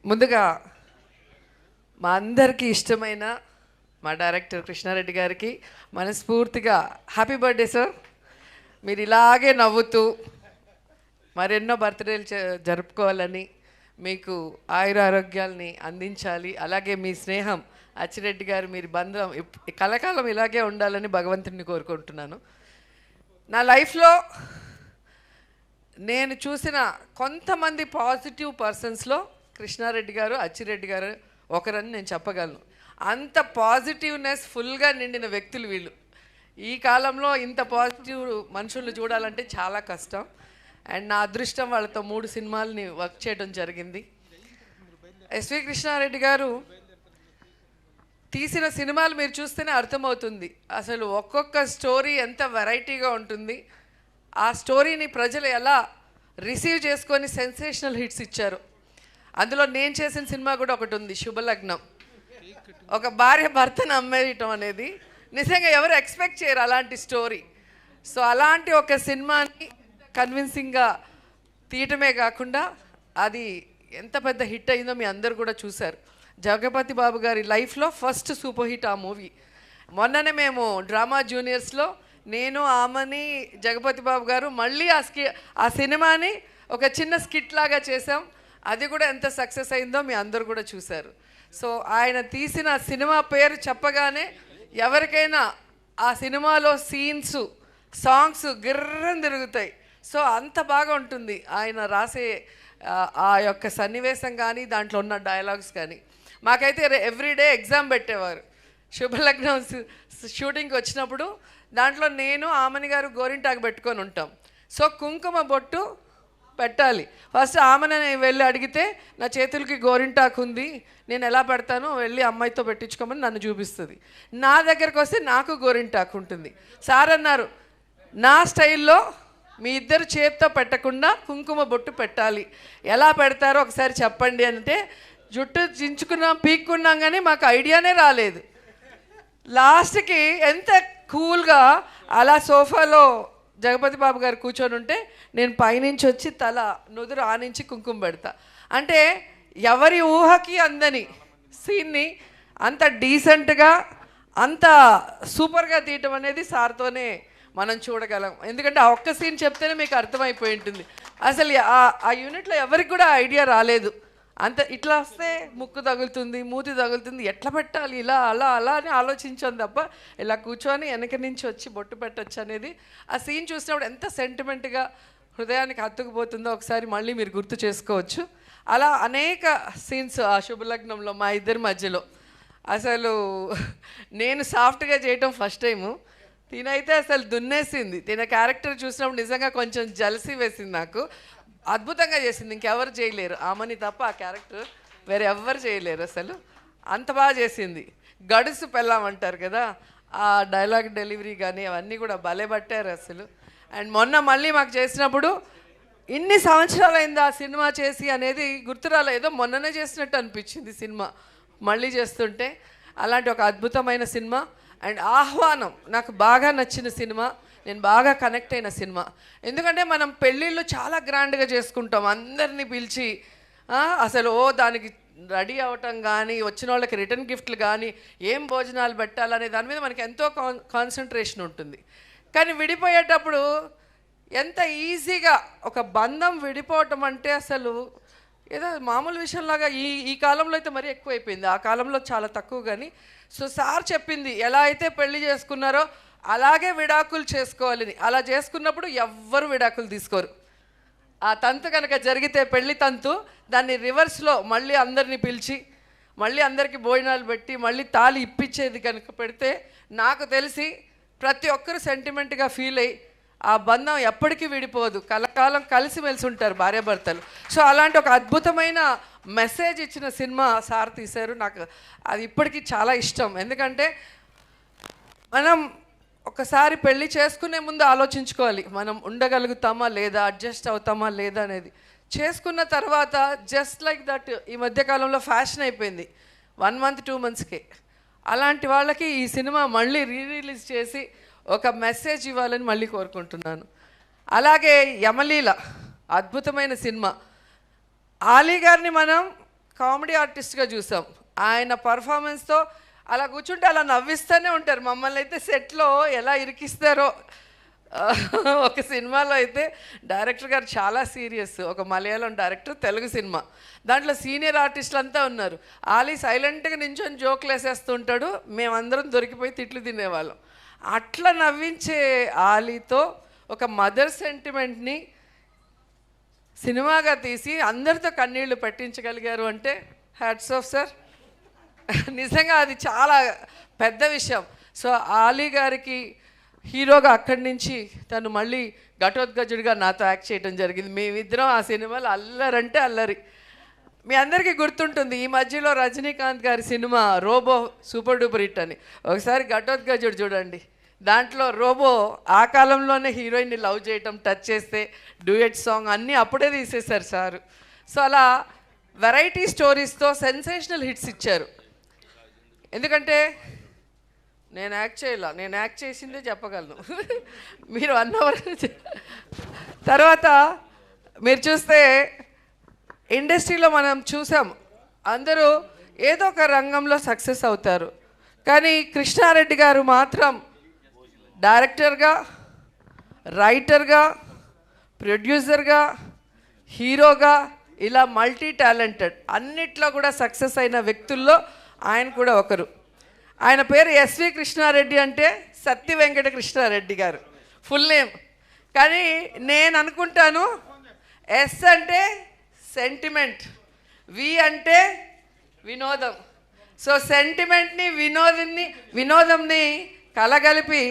ముందుగా మా అందరికీ ఇష్టమైన మా డైరెక్టర్ కృష్ణారెడ్డి గారికి మనస్ఫూర్తిగా హ్యాపీ బర్త్డే సార్. మీరు ఇలాగే నవ్వుతూ మరెన్నో బర్త్డేలు జరుపుకోవాలని, మీకు ఆయురారోగ్యాల్ని అందించాలి. అలాగే మీ స్నేహం అచ్చిరెడ్డి గారు, మీరు బంధం కలకాలం ఇలాగే ఉండాలని భగవంతుడిని కోరుకుంటున్నాను. నా లైఫ్లో నేను చూసిన కొంతమంది పాజిటివ్ పర్సన్స్లో కృష్ణారెడ్డి గారు, అచ్చిరెడ్డి గారు ఒకరని నేను చెప్పగలను. అంత పాజిటివ్నెస్ ఫుల్గా నిండిన వ్యక్తులు వీళ్ళు. ఈ కాలంలో ఇంత పాజిటివ్ మనుషులు చూడాలంటే చాలా కష్టం. అండ్ నా అదృష్టం వాళ్ళతో 3 సినిమాలని వర్క్ చేయడం జరిగింది. ఎస్వి కృష్ణారెడ్డి గారు తీసిన సినిమాలు మీరు చూస్తేనే అర్థమవుతుంది అసలు ఒక్కొక్క స్టోరీ ఎంత వెరైటీగా ఉంటుంది. ఆ స్టోరీని ప్రజలు ఎలా రిసీవ్ చేసుకొని సెన్సేషనల్ హిట్స్ ఇచ్చారు. అందులో నేను చేసిన సినిమా కూడా ఒకటి ఉంది, శుభలగ్నం. ఒక భార్య భర్తను అమ్మేయటం అనేది నిజంగా ఎవరు ఎక్స్పెక్ట్ చేయరు అలాంటి స్టోరీ. సో అలాంటి ఒక సినిమాని కన్విన్సింగ్గా తీయటమే కాకుండా అది ఎంత పెద్ద హిట్ అయిందో మీ అందరు కూడా చూశారు. జగపతి బాబు గారి లైఫ్లో ఫస్ట్ సూపర్ హిట్ ఆ మూవీ. మొన్ననే మేము డ్రామా జూనియర్స్లో నేను, ఆమని, జగపతి బాబు గారు మళ్ళీ ఆ సినిమాని ఒక చిన్న స్కిట్ లాగా చేసాం. అది కూడా ఎంత సక్సెస్ అయిందో మీ అందరు కూడా చూశారు. సో ఆయన తీసిన సినిమా పేరు చెప్పగానే ఎవరికైనా ఆ సినిమాలో సీన్స్, సాంగ్స్ గిర్రం తిరుగుతాయి. సో అంత బాగా ఉంటుంది ఆయన రాసే ఆ యొక్క సన్నివేశం కానీ, దాంట్లో ఉన్న డైలాగ్స్ కానీ. మాకైతే ఎవ్రీడే ఎగ్జామ్ పెట్టేవారు. శుభలగ్నం షూటింగ్కి వచ్చినప్పుడు దాంట్లో నేను, ఆమని గారు గోరింటాకు పెట్టుకొని ఉంటాం. సో కుంకుమ బొట్టు పెట్టాలి. ఫస్ట్ ఆమెను వెళ్ళి అడిగితే నా చేతులకి గోరింటాకు ఉంది, నేను ఎలా పెడతానో వెళ్ళి అమ్మాయితో పెట్టించుకోమని నన్ను చూపిస్తుంది. నా దగ్గరకు వస్తే నాకు గోరింటాకు ఉంటుంది. సార్ అన్నారు, నా స్టైల్లో మీ ఇద్దరు చేత్తో పెట్టకుండా కుంకుమ బొట్టు పెట్టాలి, ఎలా పెడతారో ఒకసారి చెప్పండి అంటే జుట్టు చించుకున్నాం, పీక్కున్నాం, కానీ మాకు ఐడియానే రాలేదు. లాస్ట్కి ఎంత కూల్గా అలా సోఫాలో జగపతి బాబు గారు కూర్చొని ఉంటే నేను పైనుంచి వచ్చి తల నుదురు ఆనించి కుంకుమ పెడతా. అంటే ఎవరి ఊహకి అందని సీన్ని అంత డీసెంట్గా, అంత సూపర్గా తీయటం అనేది సార్తోనే మనం చూడగలం. ఎందుకంటే ఆ ఒక్క సీన్ చెప్తేనే మీకు అర్థమైపోయి ఉంటుంది. అసలు ఆ యూనిట్లో ఎవరికి కూడా ఐడియా రాలేదు. అంత ఇట్లా వస్తే ముక్కు తగులుతుంది, మూతి తగులుతుంది, ఎట్లా పెట్టాలి, ఇలా అలా అలా అని ఆలోచించాను తప్ప ఇలా కూర్చొని వెనక నుంచి వచ్చి బొట్టు పెట్టచ్చు అనేది ఆ సీన్ చూసినప్పుడు ఎంత సెంటిమెంట్గా హృదయానికి హత్తుకుపోతుందో ఒకసారి మళ్ళీ మీరు గుర్తు చేసుకోవచ్చు. అలా అనేక సీన్స్ ఆ శుభలగ్నంలో మా ఇద్దరి మధ్యలో. అసలు నేను సాఫ్ట్గా చేయటం ఫస్ట్ టైము, తినైతే అసలు దున్నేసింది. తిన క్యారెక్టర్ చూసినప్పుడు నిజంగా కొంచెం జలసీ వేసింది నాకు. అద్భుతంగా చేసింది, ఇంకెవరు చేయలేరు, ఆమెని తప్ప ఆ క్యారెక్టర్ వేరే ఎవ్వరు చేయలేరు. అసలు అంత బాగా చేసింది. గడుసు పెళ్ళామంటారు కదా, ఆ డైలాగ్ డెలివరీ కానీ అవన్నీ కూడా భలే పట్టారు అసలు. అండ్ మొన్న మళ్ళీ మాకు చేసినప్పుడు ఇన్ని సంవత్సరాలు అయింది ఆ సినిమా చేసి అనేది గుర్తురాలే, ఏదో మొన్ననే చేసినట్టు అనిపించింది సినిమా మళ్ళీ చేస్తుంటే. అలాంటి ఒక అద్భుతమైన సినిమా. అండ్ ఆహ్వానం నాకు బాగా నచ్చిన సినిమా, నేను బాగా కనెక్ట్ అయిన సినిమా. ఎందుకంటే మనం పెళ్ళిళ్ళు చాలా గ్రాండ్గా చేసుకుంటాం, అందరినీ పిలిచి అసలు దానికి రెడీ అవ్వటం కానీ, వచ్చిన వాళ్ళకి రిటర్న్ గిఫ్ట్లు కానీ, ఏం భోజనాలు పెట్టాలనే దాని మీద మనకి ఎంతో కాన్సన్ట్రేషన్ ఉంటుంది. కానీ విడిపోయేటప్పుడు ఎంత ఈజీగా ఒక బంధం విడిపోవటం అంటే అసలు ఏదో మామూలు విషయంలాగా ఈ కాలంలో అయితే మరీ ఎక్కువైపోయింది, ఆ కాలంలో చాలా తక్కువ. కానీ సో సార్ చెప్పింది ఎలా అయితే పెళ్లి చేసుకున్నారో అలాగే విడాకులు చేసుకోవాలని. అలా చేసుకున్నప్పుడు ఎవ్వరు విడాకులు తీసుకోరు. ఆ తంతు కనుక జరిగితే పెళ్లి తంతు, దాన్ని రివర్స్లో మళ్ళీ అందరినీ పిలిచి మళ్ళీ అందరికీ భోజనాలు పెట్టి మళ్ళీ తాళి ఇప్పించేది కనుక పెడితే నాకు తెలిసి ప్రతి ఒక్కరు సెంటిమెంట్గా ఫీల్ అయ్యి ఆ బంధం ఎప్పటికీ విడిపోదు, కలకాలం కలిసిమెలిసి ఉంటారు భార్యాభర్తలు. సో అలాంటి ఒక అద్భుతమైన మెసేజ్ ఇచ్చిన సినిమా సార్ తీశారు. నాకు అది ఇప్పటికీ చాలా ఇష్టం. ఎందుకంటే మనం ఒకసారి పెళ్ళి చేసుకునే ముందు ఆలోచించుకోవాలి, మనం ఉండగలుగుతామా లేదా, అడ్జస్ట్ అవుతామా లేదా అనేది. చేసుకున్న తర్వాత జస్ట్ లైక్ దట్ ఈ మధ్యకాలంలో ఫ్యాషన్ అయిపోయింది 1 month 2 monthsకే. అలాంటి వాళ్ళకి ఈ సినిమా మళ్ళీ రిలీజ్ చేసి ఒక మెసేజ్ ఇవ్వాలని మళ్ళీ కోరుకుంటున్నాను. అలాగే యమలీల అద్భుతమైన సినిమా. ఆలీ గారిని మనం కామెడీ ఆర్టిస్ట్గా చూసాం. ఆయన పర్ఫార్మెన్స్తో అలా కూర్చుంటే అలా నవ్విస్తూనే ఉంటారు. మమ్మల్ని అయితే సెట్లో ఎలా ఇరికిస్తారో. ఒక సినిమాలో అయితే డైరెక్టర్ గారు చాలా సీరియస్, ఒక మలయాళం డైరెక్టర్, తెలుగు సినిమా. దాంట్లో సీనియర్ ఆర్టిస్టులు అంతా ఉన్నారు. ఆలీ సైలెంట్గా నించొని జోకులు వేసేస్తూ ఉంటాడు, మేమందరం దొరికిపోయి తిట్లు తినేవాళ్ళం. అట్లా నవ్వించే ఆలీతో ఒక మదర్ సెంటిమెంట్ని సినిమాగా తీసి అందరితో కన్నీళ్లు పెట్టించగలిగారు అంటే హ్యాట్స్ ఆఫ్ సార్. నిజంగా అది చాలా పెద్ద విషయం. సో ఆలీ గారికి హీరోగా అక్కడి నుంచి తను మళ్ళీ ఘటోత్కచుడిగా నాతో యాక్ట్ చేయడం జరిగింది. మేమిద్దరం ఆ సినిమాలో అల్లరంటే అల్లరి. మీ అందరికీ గుర్తుంటుంది, ఈ మధ్యలో రజనీకాంత్ గారి cinema Robo super duper hit అని. ఒకసారి ఘటోత్కచుడు చూడండి, దాంట్లో రోబో ఆ కాలంలోనే హీరోయిన్ని లవ్ చేయటం, టచ్ చేస్తే డ్యూయట్ సాంగ్ అన్నీ అప్పుడే తీసేశారు సారు. సో అలా వెరైటీ స్టోరీస్తో సెన్సేషనల్ హిట్స్ ఇచ్చారు. ఎందుకంటే నేను యాక్ట్ చేయాల, నేను యాక్ట్ చేసిందే చెప్పగలను. మీరు 1 అవర్ తర్వాత మీరు చూస్తే ఇండస్ట్రీలో మనం చూసాం, అందరూ ఏదో ఒక రంగంలో సక్సెస్ అవుతారు. కానీ కృష్ణారెడ్డి గారు మాత్రం డైరెక్టర్గా, రైటర్గా, ప్రొడ్యూసర్గా, హీరోగా ఇలా మల్టీ టాలెంటెడ్ అన్నిట్లో కూడా సక్సెస్ అయిన వ్యక్తుల్లో ఆయన కూడా ఒకరు. ఆయన పేరు ఎస్వి కృష్ణారెడ్డి, అంటే సత్తి వెంకట కృష్ణారెడ్డి గారు ఫుల్ నేమ్. కానీ నేను అనుకుంటాను ఎస్ అంటే సెంటిమెంట్, వి అంటే వినోదం. సో సెంటిమెంట్ని వినోదంని కలగలిపి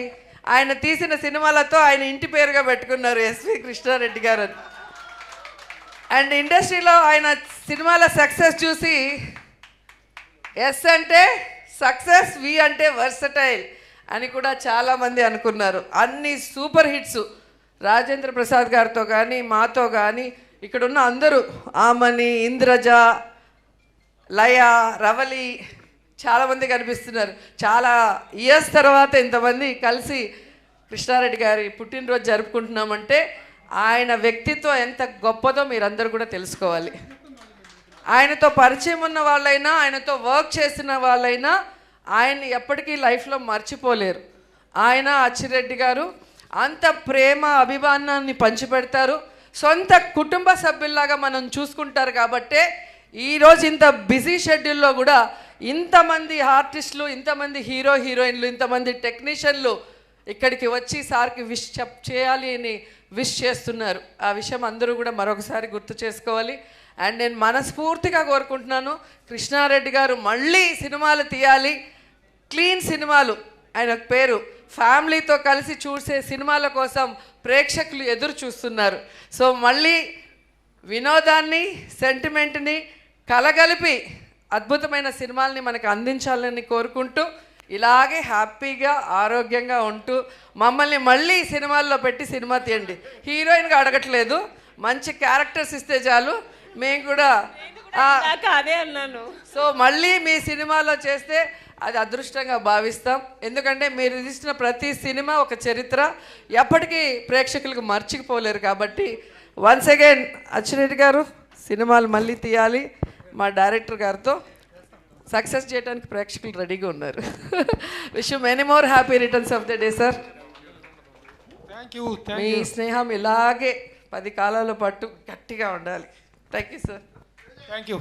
ఆయన తీసిన సినిమాలతో ఆయన ఇంటి పేరుగా పెట్టుకున్నారు ఎస్వి కృష్ణారెడ్డి గారు. అండ్ ఇండస్ట్రీలో ఆయన సినిమాల సక్సెస్ చూసి ఎస్ అంటే సక్సెస్, వి అంటే వర్సటైల్ అని కూడా చాలామంది అనుకున్నారు. అన్ని సూపర్ హిట్స్ రాజేంద్ర ప్రసాద్ గారితో కానీ మాతో కానీ ఇక్కడున్న అందరూ, ఆమని, ఇంద్రజ, లయ, రవలి చాలామంది కనిపిస్తున్నారు. చాలా ఇయర్స్ తర్వాత ఇంతమంది కలిసి కృష్ణారెడ్డి గారి పుట్టినరోజు జరుపుకుంటున్నామంటే ఆయన వ్యక్తిత్వం ఎంత గొప్పదో మీరందరూ కూడా తెలుసుకోవాలి. ఆయనతో పరిచయం ఉన్న వాళ్ళైనా, ఆయనతో వర్క్ చేసిన వాళ్ళైనా ఆయన్ని ఎప్పటికీ లైఫ్లో మర్చిపోలేరు. ఆయన అచ్చిరెడ్డి గారు అంత ప్రేమ అభిమానాన్ని పంచిపెడతారు, సొంత కుటుంబ సభ్యుల్లాగా మనం చూసుకుంటారు. కాబట్టే ఈరోజు ఇంత బిజీ షెడ్యూల్లో కూడా ఇంతమంది ఆర్టిస్టులు, ఇంతమంది హీరోయిన్లు, ఇంతమంది టెక్నీషియన్లు ఇక్కడికి వచ్చి సార్కి విష్ చేయాలి అని విష్ చేస్తున్నారు. ఆ విషయం అందరూ కూడా మరొకసారి గుర్తు చేసుకోవాలి. అండ్ నేను మనస్ఫూర్తిగా కోరుకుంటున్నాను, కృష్ణారెడ్డి గారు మళ్ళీ సినిమాలు తీయాలి, క్లీన్ సినిమాలు. ఆయన పేరు ఫ్యామిలీతో కలిసి చూసే సినిమాల కోసం ప్రేక్షకులు ఎదురు చూస్తున్నారు. సో మళ్ళీ వినోదాన్ని, సెంటిమెంట్ని కలగలిపి అద్భుతమైన సినిమాల్ని మనకు అందించాలని కోరుకుంటూ, ఇలాగే హ్యాపీగా ఆరోగ్యంగా ఉంటూ మమ్మల్ని మళ్ళీ సినిమాల్లో పెట్టి సినిమా తీయండి. హీరోయిన్గా అడగట్లేదు, మంచి క్యారెక్టర్స్ ఇస్తే చాలు, మేము కూడా అదే అన్నాను. సో మళ్ళీ మీ సినిమాలో చేస్తే అది అదృష్టంగా భావిస్తాం. ఎందుకంటే మీరు తీసిన ప్రతి సినిమా ఒక చరిత్ర, ఎప్పటికీ ప్రేక్షకులకు మర్చిపోలేరు. కాబట్టి వన్స్ అగైన్ అచ్చిరెడ్డి గారు సినిమాలు మళ్ళీ తీయాలి, మా డైరెక్టర్ గారితో సక్సెస్ చేయడానికి ప్రేక్షకులు రెడీగా ఉన్నారు. Wish you many more happy returns of the day sir. మీ స్నేహం ఇలాగే 10 కాలాల పాటు గట్టిగా ఉండాలి. Thank you sir. Thank you.